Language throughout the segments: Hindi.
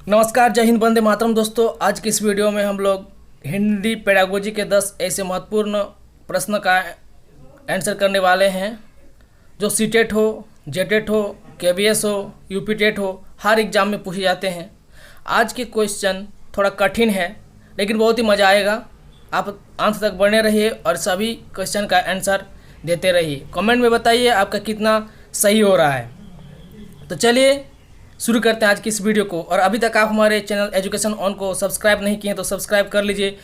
नमस्कार, जय हिंद, वंदे मातरम। दोस्तों, आज की इस वीडियो में हम लोग हिंदी पेडागोजी के 10 ऐसे महत्वपूर्ण प्रश्न का आंसर करने वाले हैं जो सीटेट हो, जेटेट हो, केवीएस हो, यूपी टेट हो, हर एग्ज़ाम में पूछे जाते हैं। आज के क्वेश्चन थोड़ा कठिन है लेकिन बहुत ही मज़ा आएगा। आप अंत तक बने रहिए और सभी क्वेश्चन का आंसर देते रहिए। कमेंट में बताइए आपका कितना सही हो रहा है। तो चलिए शुरू करते हैं आज की इस वीडियो को। और अभी तक आप हमारे चैनल एजुकेशन ऑन को सब्सक्राइब नहीं किए हैं तो सब्सक्राइब कर लीजिए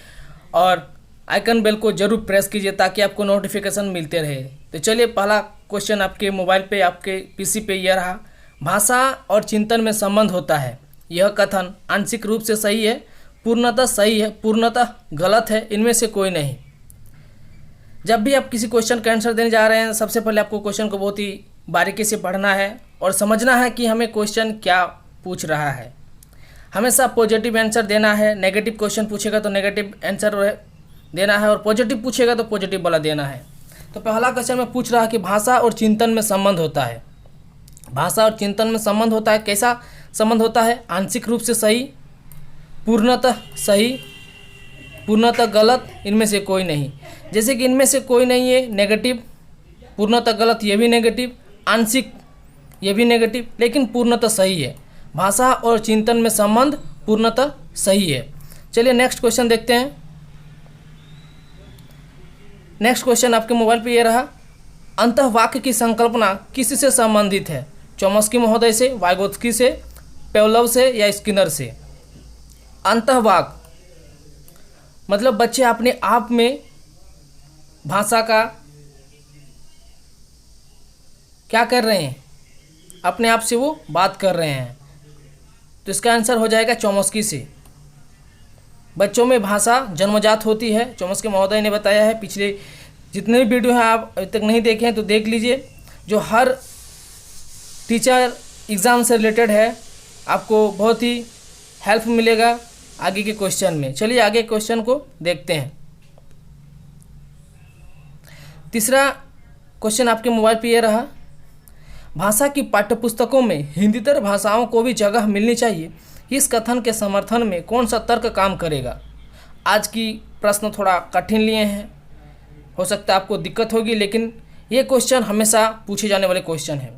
और आइकन बेल को जरूर प्रेस कीजिए ताकि आपको नोटिफिकेशन मिलते रहे। तो चलिए, पहला क्वेश्चन आपके मोबाइल पे, आपके पीसी पे यह रहा। भाषा और चिंतन में संबंध होता है। यह कथन आंशिक रूप से सही है, पूर्णतः सही है, पूर्णतः गलत है, इनमें से कोई नहीं। जब भी आप किसी क्वेश्चन का आंसर देने जा रहे हैं, सबसे पहले आपको क्वेश्चन को बहुत ही बारीकी से पढ़ना है और समझना है कि हमें क्वेश्चन क्या पूछ रहा है। हमेशा पॉजिटिव आंसर देना है। नेगेटिव क्वेश्चन पूछेगा तो नेगेटिव आंसर देना है और पॉजिटिव पूछेगा तो पॉजिटिव वाला देना है। तो पहला क्वेश्चन में पूछ रहा है कि भाषा और चिंतन में संबंध होता है। भाषा और चिंतन में संबंध होता है। कैसा संबंध होता है? आंशिक रूप से सही, पूर्णतः सही, पूर्णतः गलत, इनमें से कोई नहीं। जैसे कि इनमें से कोई नहीं है, नेगेटिव, पूर्णतः गलत ये भी नेगेटिव, आंशिक ये भी नेगेटिव, लेकिन पूर्णतः सही है। भाषा और चिंतन में संबंध पूर्णतः सही है। चलिए नेक्स्ट क्वेश्चन देखते हैं। नेक्स्ट क्वेश्चन आपके मोबाइल पे ये रहा। अंतःवाक्य की संकल्पना किससे संबंधित है? चॉम्स्की महोदय से, वाइगोत्स्की से, पेवलोव से या स्किनर से? अंतःवाक्य मतलब बच्चे अपने आप में भाषा का क्या कर रहे हैं, अपने आप से वो बात कर रहे हैं। तो इसका आंसर हो जाएगा चॉम्स्की से। बच्चों में भाषा जन्मजात होती है, चॉम्स्की महोदय ने बताया है। पिछले जितने भी वीडियो हैं आप अभी तक नहीं देखे हैं तो देख लीजिए, जो हर टीचर एग्ज़ाम से रिलेटेड है। आपको बहुत ही हेल्प मिलेगा आगे के क्वेश्चन में। चलिए आगे क्वेश्चन को देखते हैं। तीसरा क्वेश्चन आपके मोबाइल पे ये रहा। भाषा की पाठ्यपुस्तकों में हिंदीतर भाषाओं को भी जगह मिलनी चाहिए, इस कथन के समर्थन में कौन सा तर्क काम करेगा? आज की प्रश्न थोड़ा कठिन लिए हैं, हो सकता है आपको दिक्कत होगी, लेकिन ये क्वेश्चन हमेशा पूछे जाने वाले क्वेश्चन है।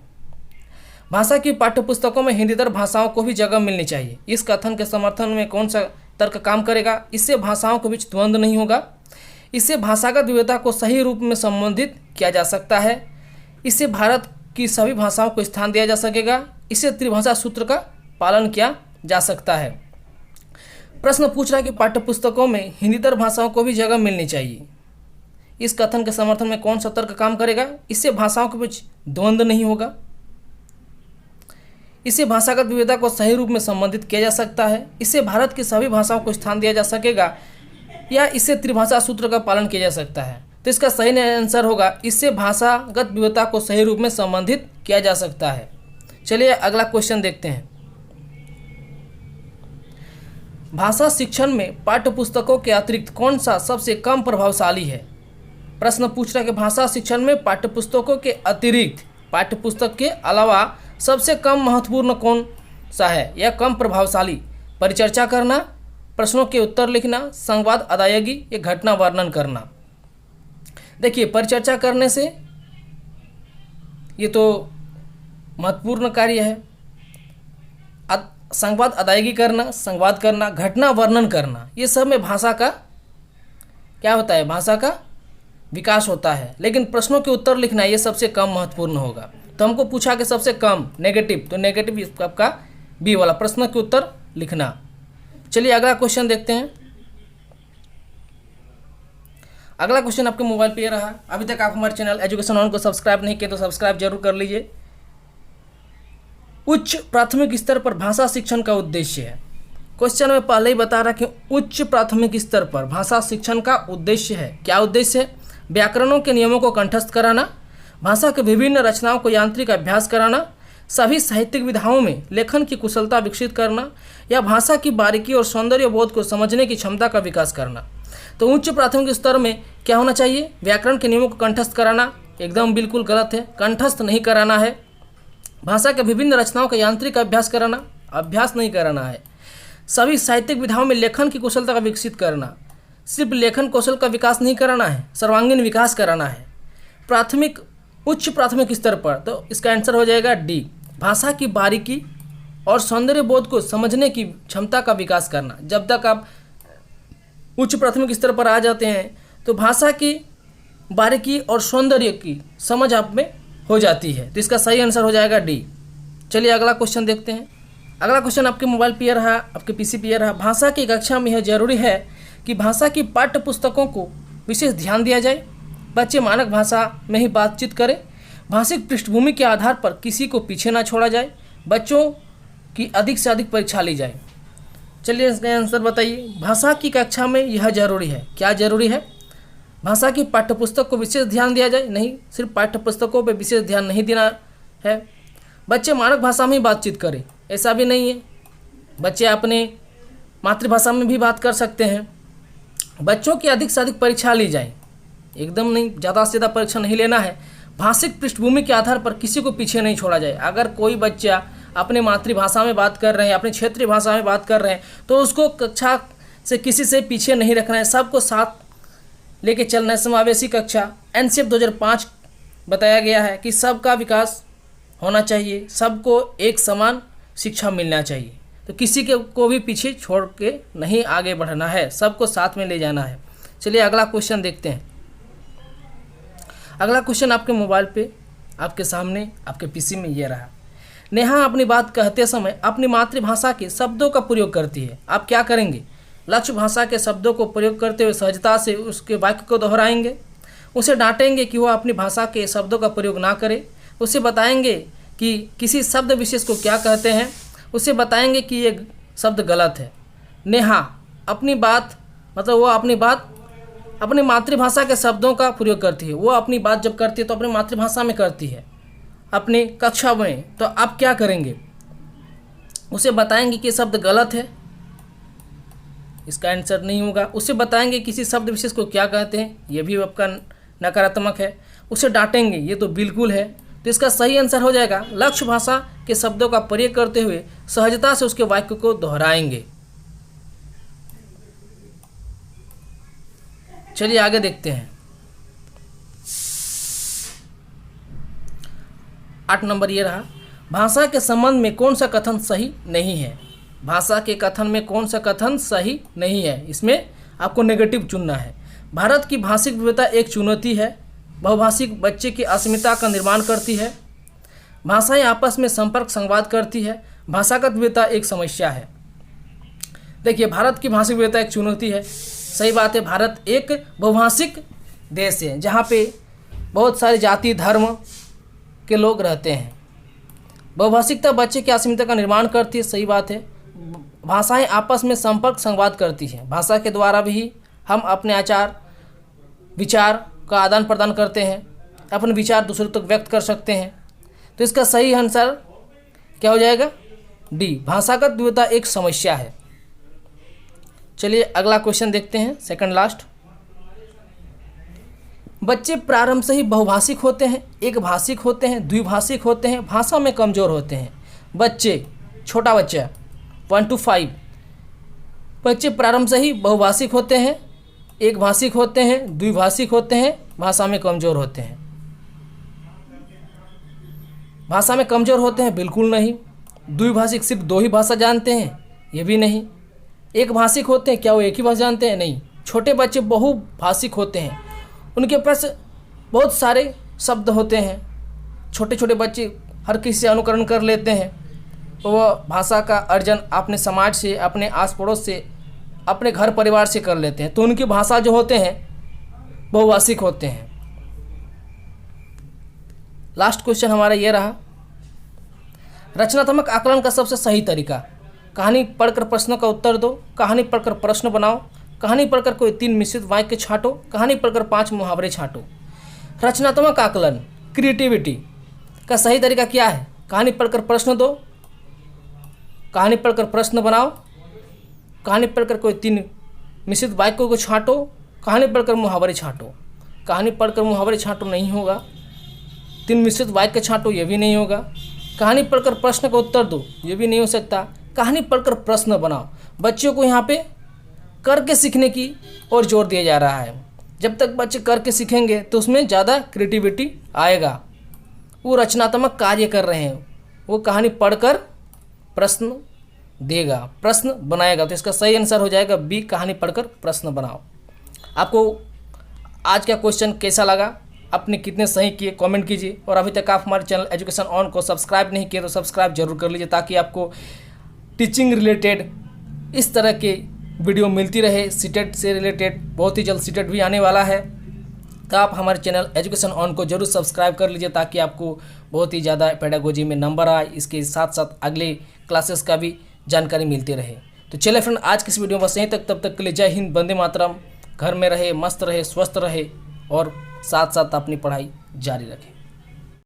भाषा की पाठ्यपुस्तकों में हिंदीतर भाषाओं को भी जगह मिलनी चाहिए, इस कथन के समर्थन में कौन सा तर्क काम करेगा? इससे भाषाओं के बीच द्वंद्व नहीं होगा, इससे भाषागत विविधता को सही रूप में संबोधित किया जा सकता है, इससे भारत की सभी भाषाओं को स्थान दिया जा सकेगा, इससे त्रिभाषा सूत्र का पालन किया जा सकता है। प्रश्न पूछ रहा है कि पाठ्यपुस्तकों में हिंदीतर भाषाओं को भी जगह मिलनी चाहिए, इस कथन के समर्थन में कौन सा तर्क काम करेगा? इससे भाषाओं के बीच द्वंद्व नहीं होगा, इससे भाषागत विविधता को सही रूप में संबोधित किया जा सकता है, इससे भारत की सभी भाषाओं को स्थान दिया जा सकेगा, या इससे त्रिभाषा सूत्र का पालन किया जा सकता है। तो इसका सही आंसर होगा इससे भाषागत विविधता को सही रूप में संबंधित किया जा सकता है। चलिए अगला क्वेश्चन देखते हैं। भाषा शिक्षण में पाठ्यपुस्तकों के अतिरिक्त कौन सा सबसे कम प्रभावशाली है? प्रश्न पूछ रहा है कि भाषा शिक्षण में पाठ्यपुस्तकों के अतिरिक्त, पाठ्यपुस्तक के अलावा सबसे कम महत्वपूर्ण कौन सा है या कम प्रभावशाली? परिचर्चा करना, प्रश्नों के उत्तर लिखना, संवाद अदायगी या घटना वर्णन करना। देखिए, परिचर्चा करने से ये तो महत्वपूर्ण कार्य है। संवाद अदायगी करना, संवाद करना, घटना वर्णन करना, ये सब में भाषा का क्या होता है? भाषा का विकास होता है। लेकिन प्रश्नों के उत्तर लिखना ये सबसे कम महत्वपूर्ण होगा। तो हमको पूछा कि सबसे कम नेगेटिव, तो नेगेटिव आपका बी वाला, प्रश्न के उत्तर लिखना। चलिए अगला क्वेश्चन देखते हैं। अगला क्वेश्चन आपके मोबाइल पे ये रहा। अभी तक आप हमारे चैनल एजुकेशन ऑन को सब्सक्राइब नहीं किए तो सब्सक्राइब जरूर कर लीजिए। उच्च प्राथमिक स्तर पर भाषा शिक्षण का उद्देश्य है। क्वेश्चन में पहले ही बता रहा कि उच्च प्राथमिक स्तर पर भाषा शिक्षण का उद्देश्य है। क्या उद्देश्य है? व्याकरणों के नियमों को कंठस्थ कराना, भाषा के विभिन्न रचनाओं को यांत्रिक अभ्यास कराना, सभी साहित्यिक विधाओं में लेखन की कुशलता विकसित करना, या भाषा की बारीकी और सौंदर्य बोध को समझने की क्षमता का विकास करना। तो उच्च प्राथमिक स्तर में क्या होना चाहिए? व्याकरण के नियमों को कंठस्थ कराना एकदम बिल्कुल गलत है, कंठस्थ नहीं कराना है। भाषा के विभिन्न रचनाओं का यांत्रिक अभ्यास कराना, अभ्यास नहीं कराना है। सभी साहित्यिक विधाओं में लेखन की कुशलता का विकसित करना। सिर्फ लेखन कौशल का विकास नहीं कराना है, सर्वांगीण विकास कराना है उच्च प्राथमिक स्तर पर। तो इसका आंसर हो जाएगा डी, भाषा की बारीकी और सौंदर्य बोध को समझने की क्षमता का विकास करना। जब तक आप उच्च प्राथमिक स्तर पर आ जाते हैं तो भाषा की बारीकी और सौंदर्य की समझ आप में हो जाती है। तो इसका सही आंसर हो जाएगा डी। चलिए अगला क्वेश्चन देखते हैं। अगला क्वेश्चन आपके मोबाइल पे रहा, आपके पीसी पे रहा। भाषा की कक्षा में यह जरूरी है कि भाषा की पाठ्य पुस्तकों को विशेष ध्यान दिया जाए। बच्चे मानक भाषा में ही बातचीत करें। भाषिक पृष्ठभूमि के आधार पर किसी को पीछे ना छोड़ा जाए। बच्चों की अधिक से अधिक परीक्षा ली जाए। चलिए इसका आंसर बताइए। भाषा की कक्षा में यह जरूरी है, क्या जरूरी है? भाषा की पाठ्यपुस्तक को विशेष ध्यान दिया जाए। नहीं, सिर्फ पाठ्यपुस्तकों पर विशेष ध्यान नहीं देना है। बच्चे मानक भाषा में ही बातचीत करें, ऐसा भी नहीं है। बच्चे अपने मातृभाषा में भी बात कर सकते हैं। बच्चों की अधिक से अधिक परीक्षा ली जाए, एकदम नहीं, ज़्यादा से ज़्यादा परीक्षा नहीं लेना है। भाषिक पृष्ठभूमि के आधार पर किसी को पीछे नहीं छोड़ा जाए। अगर कोई बच्चा अपने मातृभाषा में बात कर रहे हैं, अपनी क्षेत्रीय भाषा में बात कर रहे हैं, तो उसको कक्षा से किसी से पीछे नहीं रखना है, सबको साथ लेके चलना है। समावेशी कक्षा एनसीएफ 2005 बताया गया है कि सबका विकास होना चाहिए, सबको एक समान शिक्षा मिलना चाहिए। तो किसी के को भी पीछे छोड़ के नहीं आगे बढ़ना है, सबको साथ में ले जाना है। चलिए अगला क्वेश्चन देखते हैं। अगला क्वेश्चन आपके मोबाइल पे, आपके सामने, आपके पीसी में ये रहा। नेहा अपनी बात कहते समय अपनी मातृभाषा के शब्दों का प्रयोग करती है। आप क्या करेंगे? लक्ष्य भाषा के शब्दों को प्रयोग करते हुए सहजता से उसके वाक्य को दोहराएंगे। उसे डांटेंगे कि वह अपनी भाषा के शब्दों का प्रयोग ना करे। उसे बताएंगे कि किसी शब्द विशेष को क्या कहते हैं। उसे बताएंगे कि ये शब्द गलत है। नेहा अपनी बात, मतलब वो अपनी बात अपनी मातृभाषा के शब्दों का प्रयोग करती है। वो अपनी बात जब करती है तो अपनी मातृभाषा में करती है, अपनी कक्षा में। तो आप क्या करेंगे? उसे बताएंगे कि शब्द गलत है, इसका आंसर नहीं होगा। उसे बताएंगे किसी शब्द विशेष को क्या कहते हैं, ये भी आपका नकारात्मक है। उसे डांटेंगे, ये तो बिल्कुल है। तो इसका सही आंसर हो जाएगा लक्ष्य भाषा के शब्दों का प्रयोग करते हुए सहजता से उसके वाक्य को दोहराएंगे। चलिए आगे देखते हैं। 8 नंबर ये रहा। भाषा के संबंध में कौन सा कथन सही नहीं है? भाषा के कथन में कौन सा कथन सही नहीं है? इसमें आपको नेगेटिव चुनना है। भारत की भाषिक विविधता एक चुनौती है। बहुभाषिक बच्चे की अस्मिता का निर्माण करती है। भाषाएं आपस में संपर्क संवाद करती है। भाषागत विविधता एक समस्या है। देखिए, भारत की भाषिक विविधता एक चुनौती है, सही बात है। भारत एक बहुभाषिक देश है जहाँ पे बहुत सारे जाति धर्म के लोग रहते हैं। बहुभाषिकता बच्चे की अस्मिता का निर्माण करती है, सही बात है। भाषाएं आपस में संपर्क संवाद करती हैं। भाषा के द्वारा भी हम अपने आचार विचार का आदान प्रदान करते हैं, अपने विचार दूसरों तक व्यक्त कर सकते हैं। तो इसका सही आंसर क्या हो जाएगा? डी, भाषागत विविधता एक समस्या है। चलिए अगला क्वेश्चन देखते हैं, सेकंड लास्ट। बच्चे प्रारंभ से ही बहुभाषिक होते हैं, एक भाषिक होते हैं, द्विभाषिक होते हैं, भाषा में कमज़ोर होते हैं। बच्चे, छोटा बच्चा 1 to 5, बच्चे प्रारंभ से ही बहुभाषिक होते हैं, एक भाषिक होते हैं, द्विभाषिक होते हैं, भाषा में कमज़ोर होते हैं। भाषा में कमज़ोर होते हैं, बिल्कुल नहीं। द्विभाषिक सिर्फ 2 ही भाषा जानते हैं, ये भी नहीं। एक भाषिक होते हैं, क्या वो एक ही भाषा जानते हैं? नहीं। छोटे बच्चे बहुभाषिक होते हैं, उनके पास बहुत सारे शब्द होते हैं। छोटे छोटे बच्चे हर किसी से अनुकरण कर लेते हैं। तो वह भाषा का अर्जन अपने समाज से, अपने आस पड़ोस से, अपने घर परिवार से कर लेते हैं। तो उनकी भाषा जो होते हैं बहुभाषिक होते हैं। लास्ट क्वेश्चन हमारा ये रहा। रचनात्मक आकलन का सबसे सही तरीका। कहानी पढ़कर प्रश्नों का उत्तर दो, कहानी पढ़कर प्रश्न बनाओ, कहानी पढ़कर कोई 3 मिश्रित वाक्य छांटो, कहानी पढ़कर 5 मुहावरे छांटो। रचनात्मक आकलन, क्रिएटिविटी का सही तरीका क्या है? कहानी पढ़कर प्रश्न दो, कहानी पढ़कर प्रश्न बनाओ, कहानी पढ़कर कोई 3 मिश्रित वाक्यों को छांटो, कहानी पढ़कर मुहावरे छांटो। कहानी पढ़कर मुहावरे छांटो नहीं होगा, 3 मिश्रित वाक्य छांटो, ये भी नहीं होगा। कहानी पढ़कर प्रश्न का उत्तर दो, ये भी नहीं हो सकता। कहानी पढ़कर प्रश्न बनाओ, बच्चों को यहाँ पे करके सीखने की ओर जोर दिया जा रहा है। जब तक बच्चे करके सीखेंगे तो उसमें ज़्यादा क्रिएटिविटी आएगा। वो रचनात्मक कार्य कर रहे हैं, वो कहानी पढ़कर प्रश्न देगा, प्रश्न बनाएगा। तो इसका सही आंसर हो जाएगा बी, कहानी पढ़कर प्रश्न बनाओ। आपको आज का क्वेश्चन कैसा लगा, आपने कितने सही किए कमेंट कीजिए। और अभी तक आप हमारे चैनल एजुकेशन ऑन को सब्सक्राइब नहीं किए तो सब्सक्राइब जरूर कर लीजिए, ताकि आपको टीचिंग रिलेटेड इस तरह के वीडियो मिलती रहे। सीटेट से रिलेटेड बहुत ही जल्द सीटेट भी आने वाला है, तो आप हमारे चैनल एजुकेशन ऑन को जरूर सब्सक्राइब कर लीजिए, ताकि आपको बहुत ही ज़्यादा पेडागोजी में नंबर आए। इसके साथ साथ अगले क्लासेस का भी जानकारी मिलती रहे। तो चलिए फ्रेंड, आज की इस वीडियो में बस यहीं तक। तब तक के लिए जय हिंद, वंदे मातरम। घर में रहे, मस्त रहे, स्वस्थ रहे और साथ साथ अपनी पढ़ाई जारी रखें।